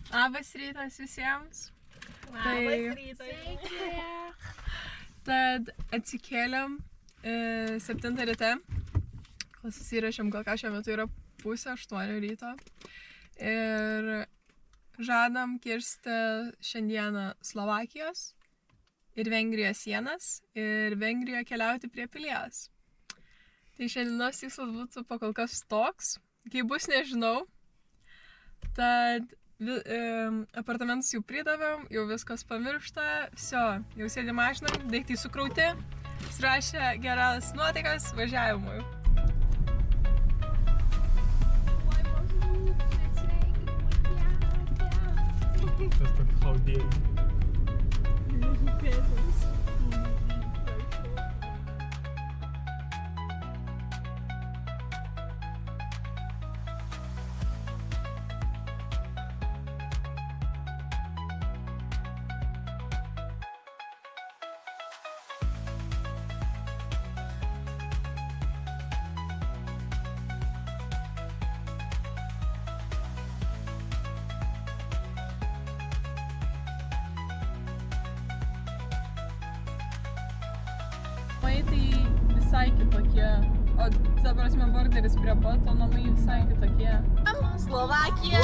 Labas rytas visiems. Labas rytas. Tad atsikėlėm 7 ryte. Kol susirašėm, gal ką šiuo metu yra 7:30 ryto. Ir žadam kirsti šiandieną Slovakijos ir Vengrijos sienas ir Vengrijoje keliauti prie pilies. Tai šiandienos tikslas būtų pakol kas toks. Kai bus, nežinau. Tad apartamentus jau pridavėm, jau viskas pamiršta. Visio, jau sėdi mašinai, daiktai sukrauti. Surašė geras nuotaikas važiavimui. Tas toks haudėjai. Tai visai kitokie, o ta prasme borderis prie pat, o namai visai kitokie. Slovakija!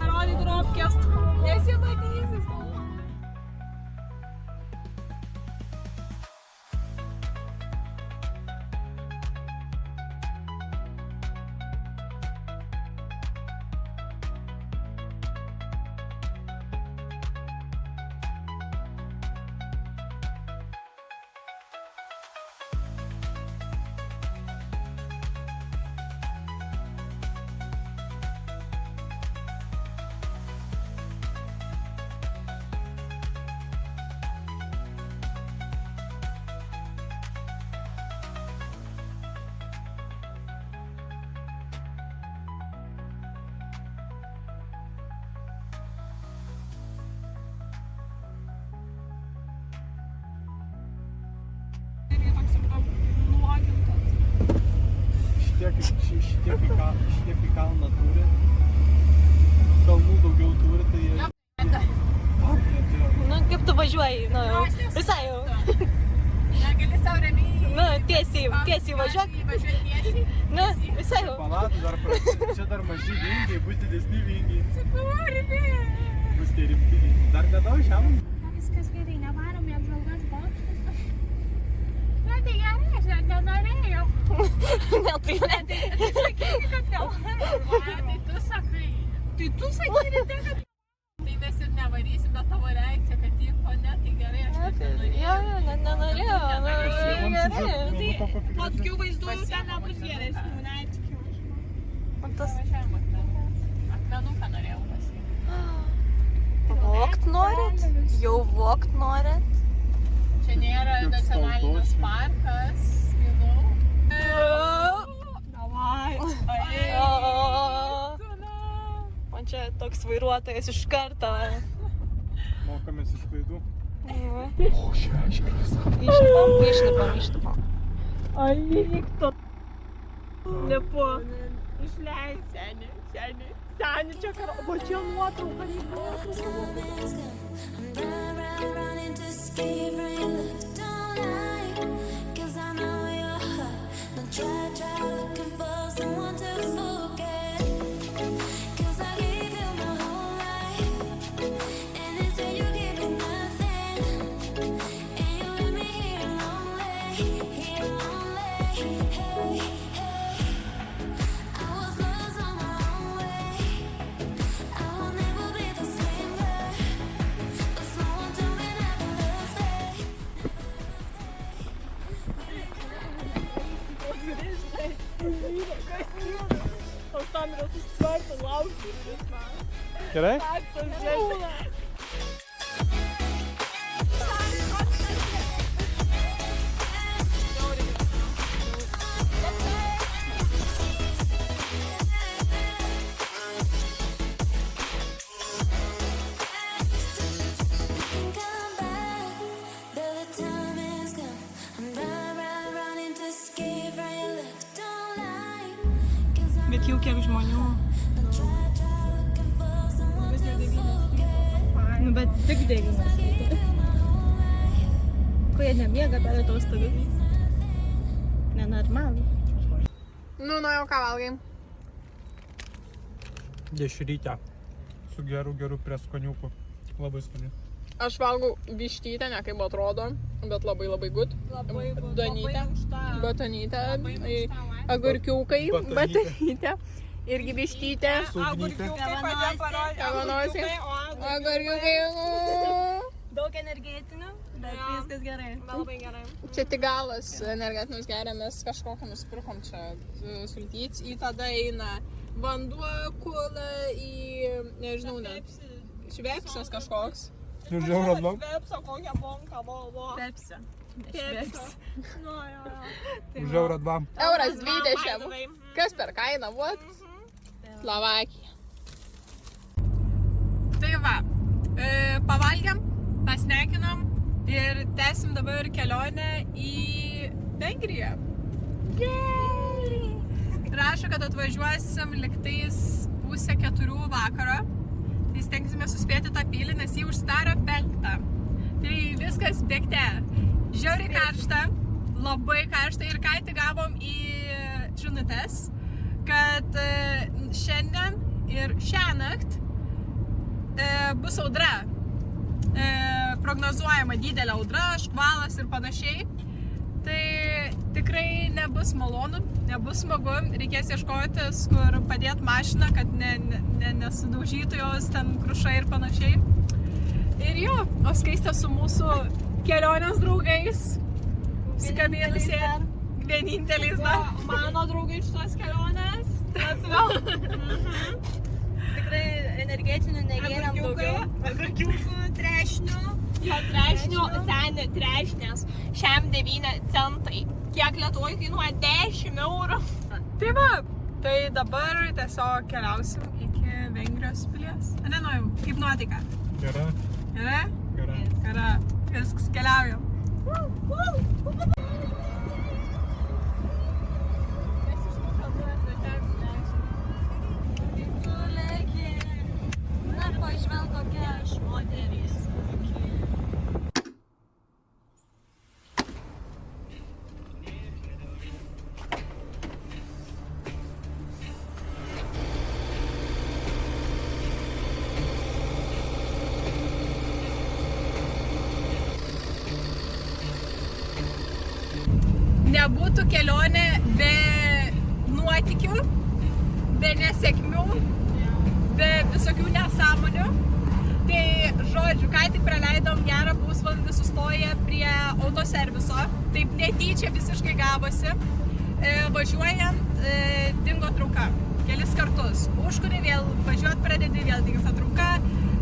Parodyk ropkės, nes jie matysis. Šitie kai kalną turi, kalnų daugiau turi, tai jie... Nu, kaip tu važiuoji, nu, visai jau. Negali sau ramiai. Tiesiai važiuok. Nu, visai jau. Palatų dar prasidės, čia dar maži vingiai, bus didesni vingiai. Bus tie rimti vingiai. Dar nedaug šiam? Viskas gerai, nevarom į apžvalgos bokštus. Ne, tai gerai, aš net nenorėjau. Ne, tai ne. Tai sakyk, kad nevarom. Tai tu sakai. Tai tu sakai, kad... Tai mes ir nevarysim, bet tavo reakcija, kad tipo, ne, tai gerai, aš net nenorėjau. Jo, net nenorėjau. Tai atkiu vaizduoju, ten nebus geresnių, neatkiu. Tas... Akmenuką norėjau pasiimti. Vogt norit? Jau vogt norit? Čia nėra nacionalinis parkas, Davai. Man čia toks vairuotojas iš karto. Mokomės iš klaidų. O, šeškis. Išlipam. Ai, to. Nepo. Išleis, seni, čia karo, o čia nuotrauka, Gerai? Bet jau kiek žmonių. Tik 9 ryto. Ko jie nemiega per atostogas? Nenormalu. Nu, jau ką valgai? Dešrytę. Su geru prieskoniuku. Labai skaniu. Aš valgau vištytę, ne kaip atrodo, bet labai good. Duonytę, batonytę, agurkiukai, batonytę, irgi vištytę. Kavanosiai. Agurkiukai. Daug energetinių, bet viskas gerai. Labai gerai. Čia tik galas energetinius geriamės, kažkokią nusipirkom čia sultyts, į tada eina vanduo, kula į, nežinau, net švepsas kažkoks. Už eurą 2. Vepsa kokią bonką, buvo. Pepsi. Pepsa. Nu, jo. Už eurą 2. Euras 20. Kas per kainą, vot? Slovakija. Tai va, pavalgiam, pasneikinom ir tęsim dabar kelionę į Vengriją. Rašo, kad atvažiuosim liktais 3:30 vakaro. Tai stengsime suspėti tą pilį, nes jį užsidaro 5. Tai viskas bėgte. Žiauriai karšta, labai karšta ir ką tik gavom į žinutes, kad šiandien ir šiąnakt bus audra. Prognozuojama didelė audra, škvalas ir panašiai. Tai tikrai nebus malonu, nebus smagu, reikės ieškotis, kur padėti mašiną, kad nesudaužytų jos ten krušai ir panašiai. Ir jo, o Skaistė su mūsų kelionės draugais, skambėjusie, vieninteliais dar. Mano draugai iš tos kelionės. Tikrai energetinių negėriam daugiau. Agurkiukų, trešnių. Jo, trešnių, senių, trešnės. Šiam 9 centai. Kiek Lietuvoje kainuoja 10 eurų. Tai va, tai dabar tiesiog keliausim iki Vengrijos pilies. Nenojau, kaip nuotaika? Gera. Gera? Gera. Gera. Viskas, keliaujam. Na, pažvelg kokia aš moteris. Nebūtų kelionė be nuotykių, be nesėkmių, be visokių nesąmonių. Tai, žodžiu, ką tik praleidom gerą pusvalandį sustoję prie autoserviso. Taip netyčia visiškai gavosi. Važiuojant, dingo trauka. Kelis kartus. Užkuri vėl važiuot pradedi, vėl dingsta trauka.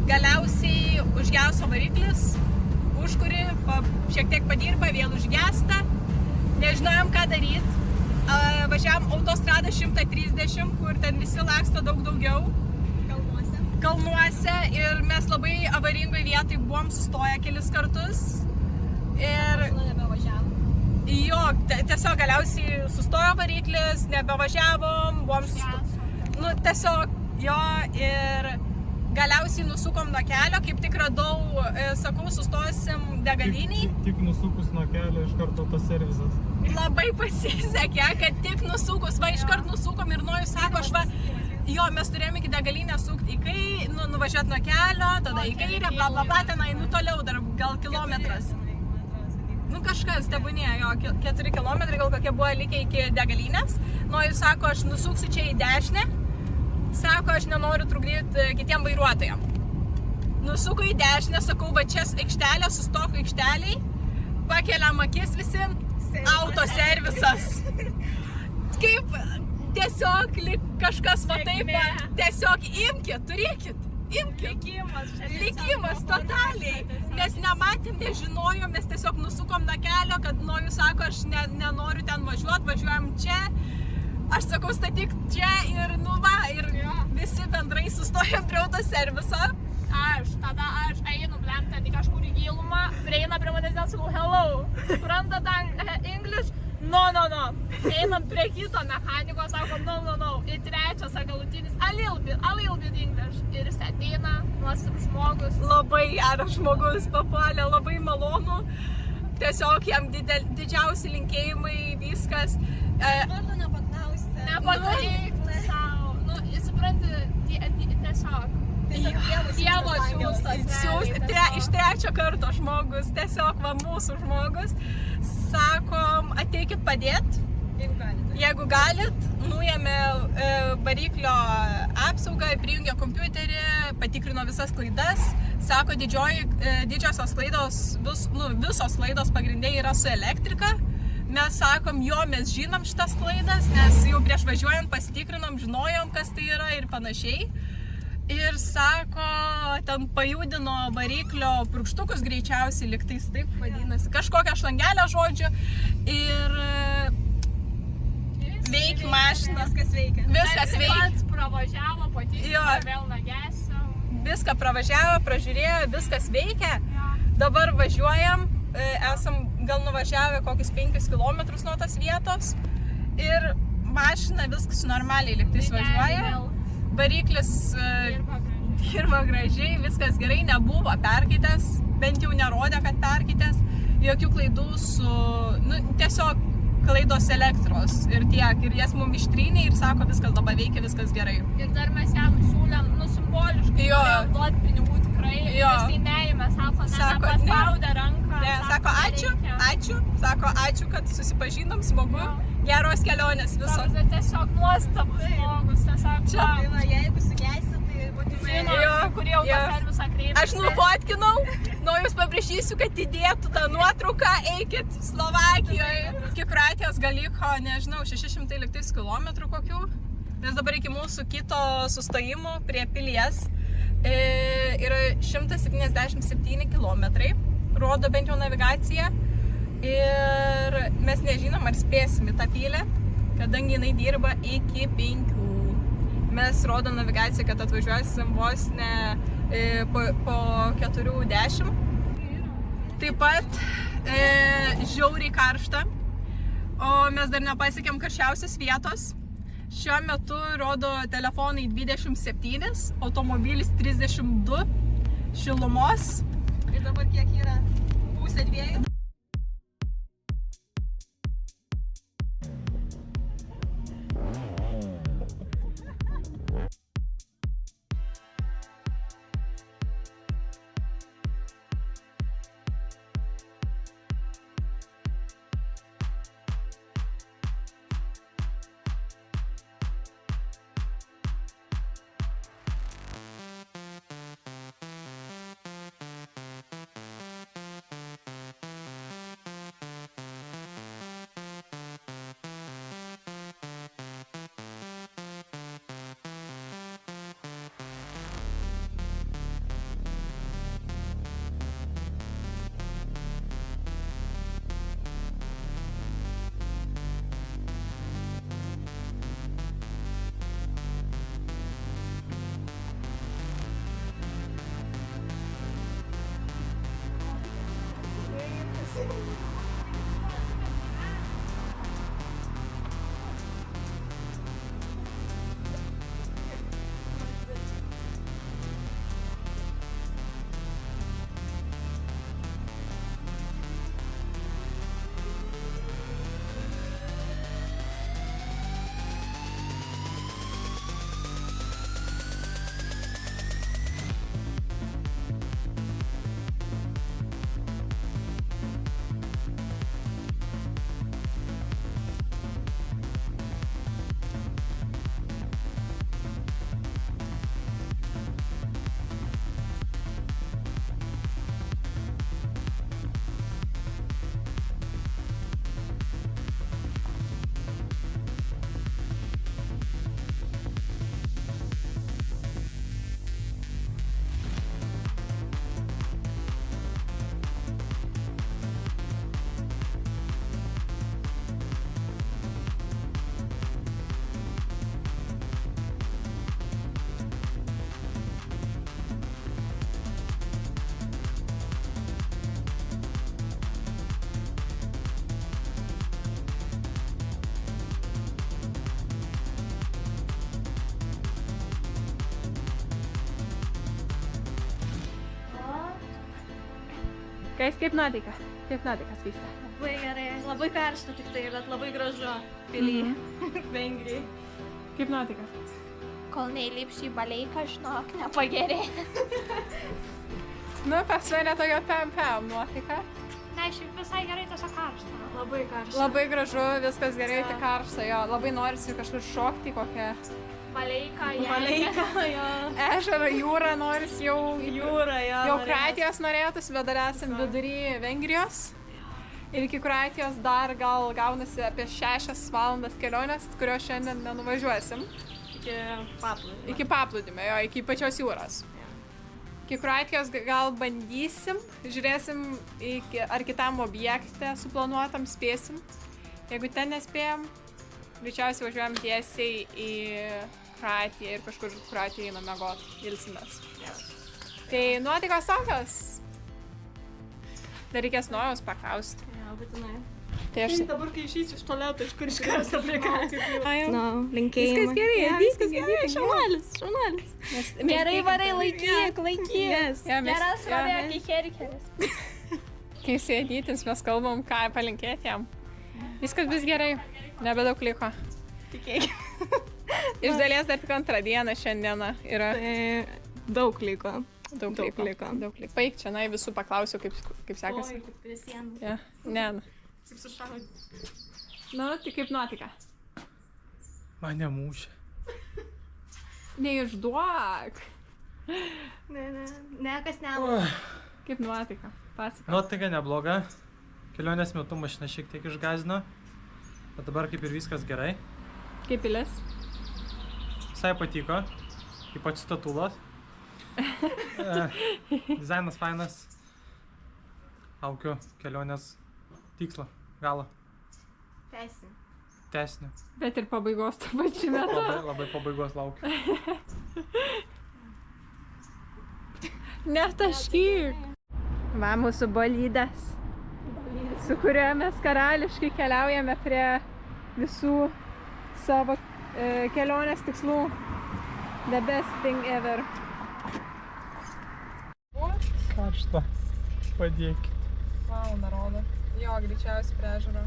Galiausiai užgeso variklis. Užkuri, šiek tiek padirba, vėl užgesta. Nežinojom, ką daryti. Važiavom autostradą 130, kur ten visi laksto daug daugiau. Kalnuose. Ir mes labai avaringoj vietoj buvom sustoję kelis kartus. Ir jo, tiesiog galiausiai sustojo variklis, nebevažiavom, buvom sustoję. Nu, tiesiog jo ir galiausiai nusukom nuo kelio, kaip tik radau, sakau, sustosim degaliniai. Tik nusukus nuo kelio iš karto tas servisas. Labai pasisekė, kad tik nusukus, va iškart nusukom ir Nojus sako, aš va, jo, mes turėjome iki degalinę sukti į kairę, nuvažiuoti nuo kelio, tada į kairę, bla bla bla, tenai, nu toliau dar gal kilometras. Nu kažkas, tebūnė, jo, 4 kilometrai gal kokie buvo likę iki degalinės. Nojus sako, aš nusuksiu čia į dešinę. Sako, aš nenoriu trukdyti kitiem vairuotojam. Nusuku į dešinę, sakau, va čia aikštelė, sustok aikšteliai, pakeliam akis visi, autoservisas. Kaip tiesiog kažkas va taip, tiesiog imkit, turėkit, imkit. Likimas totaliai. Mes nematėm, nežinojom, mes tiesiog nusukom nuo kelio, kad Nojus sako, aš nenoriu ten važiuoti, važiuojam čia. Aš sakau, statyk čia ir nu va, ir visi bendrai sustojom prie autoserviso. Tada aš einu blemta į kažkur į gilumą, prieina prie manęs dėl sakau, hello, supranta ten English? No. Einam prie kito mechaniko, sako, no. Ir trečias, galutinis, a little bit English. Ir jis ateina, nuostabu žmogus. žmogus. Labai geras žmogus papuolė, labai malonu. Tiesiog jam didžiausi linkėjimai, viskas. Vardu nepaklausti. Nepadaryk savo. Nu, supranti, tiesiog. Dievo siūstas. Iš trečio karto žmogus, tiesiog va mūsų žmogus. Sakom, ateikit padėt. Jeigu galit, nuėmė variklio apsaugą, prijungė kompiuterį, patikrino visas klaidas. Sako, didžiosios klaidos, visos klaidos pagrindai yra su elektrika. Mes sakom, mes žinom šitas klaidas, nes jau prieš važiuojant pasitikrinom, žinojom, kas tai yra ir panašiai. Ir sako, ten pajudino variklio purkštukus greičiausiai, liktais taip vadinasi, kažkokią šlangelę žodžiu. Ir veikia mašina. Viskas veikia. Viskas veikia. Pats pravažiavo, patikrino, vėl nagesio. Viską pravažiavo, pražiūrėjo, viskas veikia. Dabar važiuojam, esam gal nuvažiavę kokius 5 km nuo tos vietos. Ir mašina viskas normaliai liktais važiuoja. Variklis dirba gražiai, viskas gerai, nebuvo perkaitęs, bent jau nerodė, kad perkaitęs. Jokių klaidų tiesiog klaidos elektros ir tiek. Ir jas mums ištrynė ir sako, viskas dabar veikia, viskas gerai. Ir dar mes jam siūlėm, simboliškai, duoti pinigų tikrai. Jisai neėmė, sako, paspaudė ranką. Sako, ačiū. Sako, ačiū, kad susipažinom, smagu. Geros kelionės visos. Tiesiog nuostabus žmogus, tiesiog. Jeigu sugeisit, tai žino, kur jau servisą kreipėsi. Aš nufotkinau, jūs paprašysiu, kad įdėtų tą nuotrauką, eikit Slovakijoje. Iki Kroatijos gal liko, nežinau, 600 liktais kilometrų kokių. Nes dabar iki mūsų kito sustojimo prie pilies yra 177 kilometrai, rodo bent jau navigacija. Ir mes nežinom, ar spėsim į tą pilę, kadangi jinai dirba iki 5. Mes rodo navigaciją, kad atvažiuosim vos ne po 4:10. Taip pat žiauriai karšta, o mes dar nepasiekėm karščiausios vietos. Šiuo metu rodo telefonai 27, automobilis 32 šilumos. Ir dabar kiek yra? Pusė 2. Kais, kaip nuotaika? Kaip nuotaika, Skaistė? Labai gerai, labai karšta tik tai, bet labai gražu. Pily. Vengrijai. Kaip nuotaika? Kol neįlipsiu į baleiką, žinok, nepagerėja. Nu, pas mane tokia pem nuotaika. Ne, šiaip visai gerai, tiesiog karšta. Labai karšta. Labai gražu, viskas gerai, tik karšta, jo. Labai norisi kažkur šokti kokią Baleiką, Baleiką, jo. ežerą, jūrą, norisi jau... Jūra, jo. Jau Kroatijos norėtųsi, bet dar esam vidury Vengrijos. Ir iki Kroatijos dar gal gaunasi apie 6 valandas kelionės, kurios šiandien nenuvažiuosim. Iki paplūdimio. Iki paplūdimio, jo, iki pačios jūros. Iki Kroatijos gal bandysim, žiūrėsim, ar kitam objekte suplanuotam spėsim. Jeigu ten nespėjom, greičiausiai važiuojam tiesiai į Kroatiją ir kažkur Kroatiją einam miegot, ilsimės. Tai nuotaikos tokios. Dar reikės nojaus paklausti. Jo, būtinai. Tai aš... Dabar, kai išeisiu iš tualeto, iš kur iškriausiu aplikaciją. Nu, Linkėjimai. viskas gerai, viskas gerai. Šaunuolis. Gerai varai, laikyk. Ja, Geras rodėjo, kai herikeris. Kai sėdytis, mes kalbam, ką palinkėti jam. Viskas bus gerai, nebedaug liko. Tikėkime. Iš dalies dar tik antrą dieną šiandieną yra. Daug liko. Daug liko. Paik čia, na, visų paklausiu, kaip sekasi. Oi, kaip prie sienų. Ja. Ne. Kaip sušaudė. Nu, tai kaip nuotaika? Mane mūšė. Neišduok. Ne, kas ne. Kaip nuotaika? Pasaka. Nuotaika nebloga. Kelionės metu mašina šiek tiek išgąsdino. Bet dabar kaip ir viskas gerai. Kaip pilis? Visai patiko. Ypač statulos. Dizainas fainas. Laukiu kelionės tikslo, galo. Tęsinio. Bet ir pabaigos tuo pačiu metu. Labai pabaigos laukiu. Netaškyk. Va, mūsų bolydas, su kuriuo mes karališkai keliaujame prie visų savo kelionės tikslų. The best thing ever. Karšta. Padėkit. Valandą rodo. Jo, greičiausiai prie ežero.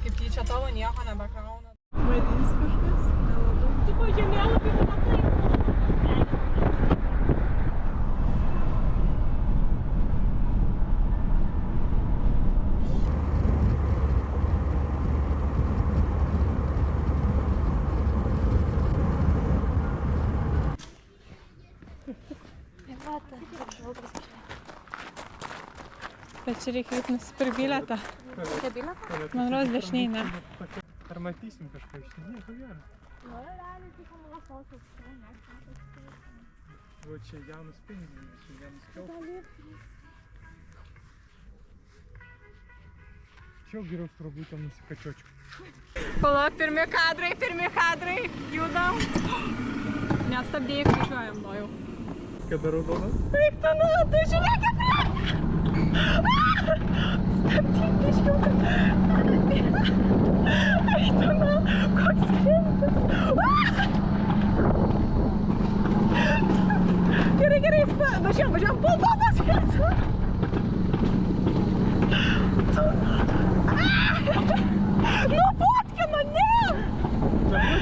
Kaip tyčia tavo nieko nebekrauna. Matys kažkas? Nelabai. Tu po žemėlapį pamatai. Bet čia reikia nusipirkti bilietą. Kokią bilietą? Man rodos dešiniai, ne. Ar matysim kažką iš ten? Nieko gero. Va čia jaunas pingvinas, čia jaunas keltas. Čia jau geriau turbūt ten nusikačiočiau. Palauk, pirmi kadrai, judam. Nestabdėjai, važiuojam nuo jau. Kada raudonas? Eik tu, nu, tu žiūrėk, kaip prie! Stabdyk, biškiuką. Eik tu, nu, koks greitas. Gerai, važiuojam, pul. Nu, potkino, ne!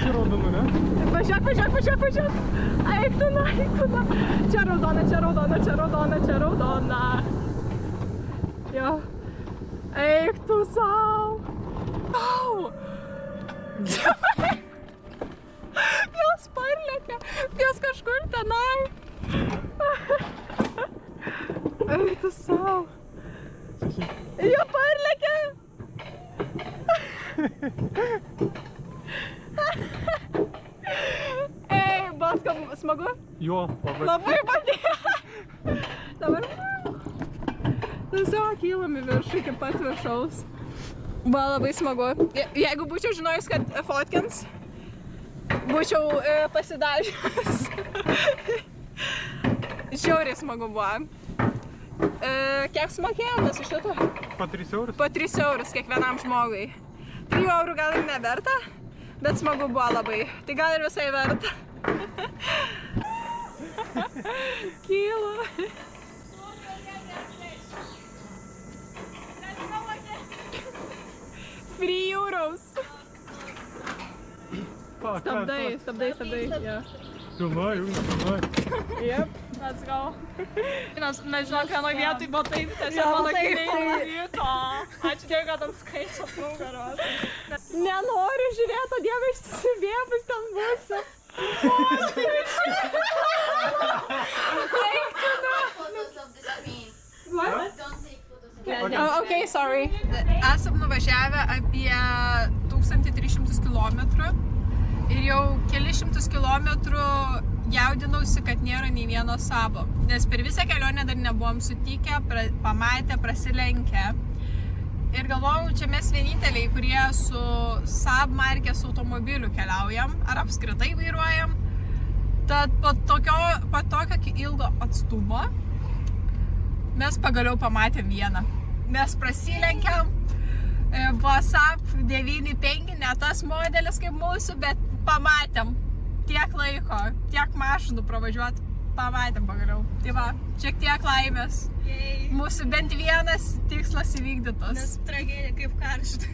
Čia raudonu, ne? Važiuok. Eik tu, nu. Čia raudona. Jo. Eik tu sau. Au! Jos parlėkė. Jos kažkur tenai. Eik tu sau. Jo parlėkė. Ei, Baska, smagu? Jo, Labai padėjo. Dabar tiesiog kylam į viršų iki pat viršaus. Buvo labai smagu. Jeigu būčiau žinojus, kad fotkins, būčiau pasidažius. Žiauriai smagu buvo. Kiek sumokėjom mes už šito? Po 3 eurus? Po 3 eurus kiekvienam žmogui. 3 eurų gal ir neverta, bet smagu buvo labai. Tai gal ir visai verta. Kyla. Stabdai. Yeah. Filmuoju, filmuoju. Yep. Let's go. Mes žinok, vienoje vietoje, bet taip, tiesiog mano kiniai vyko. Ačiū Dievui, kad atskaičios nugaros. Nenoriu žiūrėti, o Dieve išsisivėpus ten būsiu. Okay, sorry. Esam nuvažiavę apie 1300 km ir jau kelius šimtus kilometrų jaudinausi, kad nėra nei vieno Saabo. Nes per visą kelionę dar nebuvom sutikę, pamatę, prasilenkę. Ir galvojau, čia mes vieninteliai, kurie su Saab markės automobiliu keliaujam ar apskritai vairuojam. Tad po tokio ilgo atstumo mes pagaliau pamatėm vieną. Mes prasilenkiam, Saab 9.5, ne tas modelis kaip mūsų, bet pamatėm tiek laiko, tiek mašinų pravažiuoti, pamatėm pagaliau. Tai va, šiek tiek laimės. Mūsų bent vienas tikslas įvykdytas. Nes tragedija kaip karšta.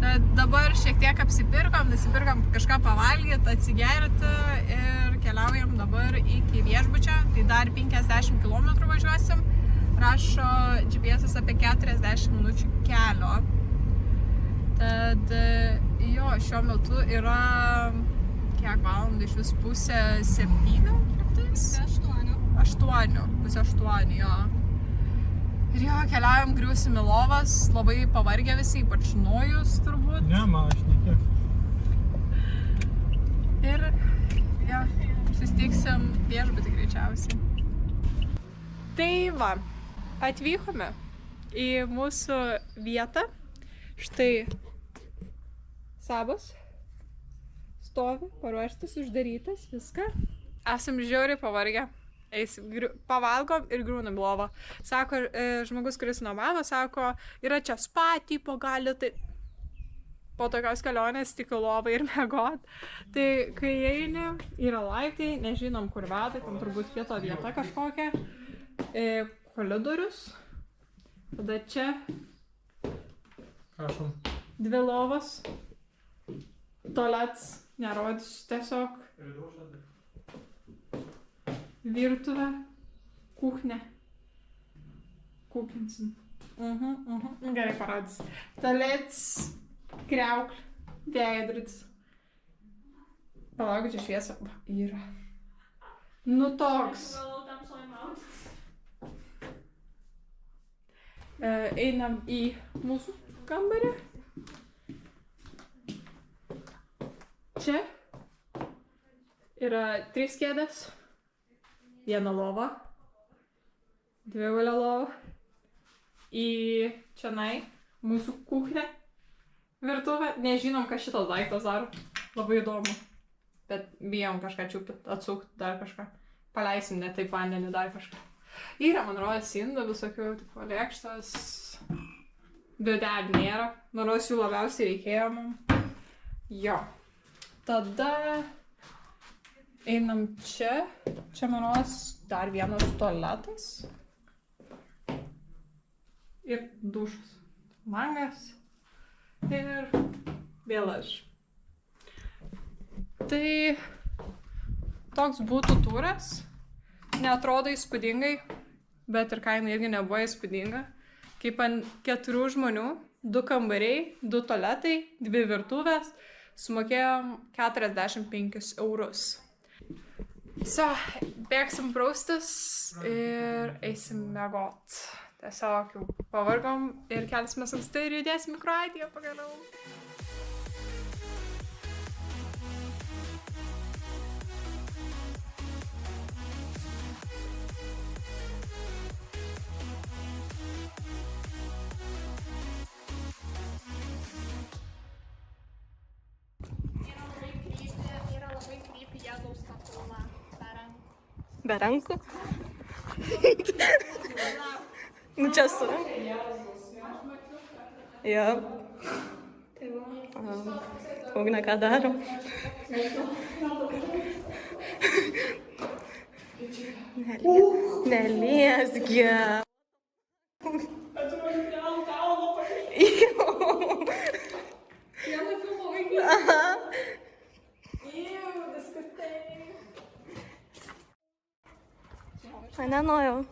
Tad dabar šiek tiek nusipirkom kažką pavalgyti, atsigerti ir keliaujam dabar iki viešbučio. Tai dar 50 km važiuosim. Rašo GPS apie 40 minučių kelio. Tad jo, šiuo metu yra kiek valandų iš vis 6:30? 8:30, jo. Ir jo, keliaujam, griūsim į lovas, labai pavargę visi, ypač Nojus turbūt. Ne, man aš nekiek. Ir jo, susitiksim viešbutį greičiausiai. Tai va, atvykome į mūsų vietą. Štai Saabas stovi, paruoštas, uždarytas, viską. Esam žiauriai pavargę. Pavalgom ir griūnam lovą. Sako, žmogus, kuris nuomavo, sako, yra čia spa, tipo gali tai po tokios kelionės tik lovą ir miegot. Tai kai eini, yra laiptai, nežinom kur veda, tam turbūt kito vieta kažkokia. Koridorius. Tada čia Prašom. 2 lovos. Tualets nerodysiu tiesiog. Virtuvė, kuchnė. Kūkinsim. Gerai parodys. Tualets, kriauklė, veidrodis. Palauk, čia šviesa. Yra. Nu toks. Einam į mūsų kambarį. Čia yra 3 kėdės. 1 lova, 2 gulio lova. Į čianai mūsų kuchnė, virtuvė. Nežinom, kas šitas daiktas daro. Labai įdomu. Bet bijom kažką čiupti, atsukti, dar kažką. Paleisim ne taip vandenį, dar kažką. Yra, man rodos, indų visokių, tipo lėkštas. Dėdelių nėra. Man rodos, jų labiausiai reikėjo mums. Jo. Tada einam čia. Čia, man rodos, dar vienas tualetas. Ir dušas. Langas. Ir vėl aš. Tai toks būtų turas. Neatrodo įspūdingai, bet ir kaina irgi nebuvo įspūdinga. Kaip ant 4 žmonių, 2 kambariai, 2 tualetai, 2 virtuvės, sumokėjom 45 eurus. Bėgsim praustis ir eisim miegot. Tiesiog jau pavargom ir kelsimės anksti ir judėsim į Kroatiją pagaliau. Be rankų? Nu čia su ranku. Jo. Ugne, ką darom? Neliesgi. Aha. Nenojau.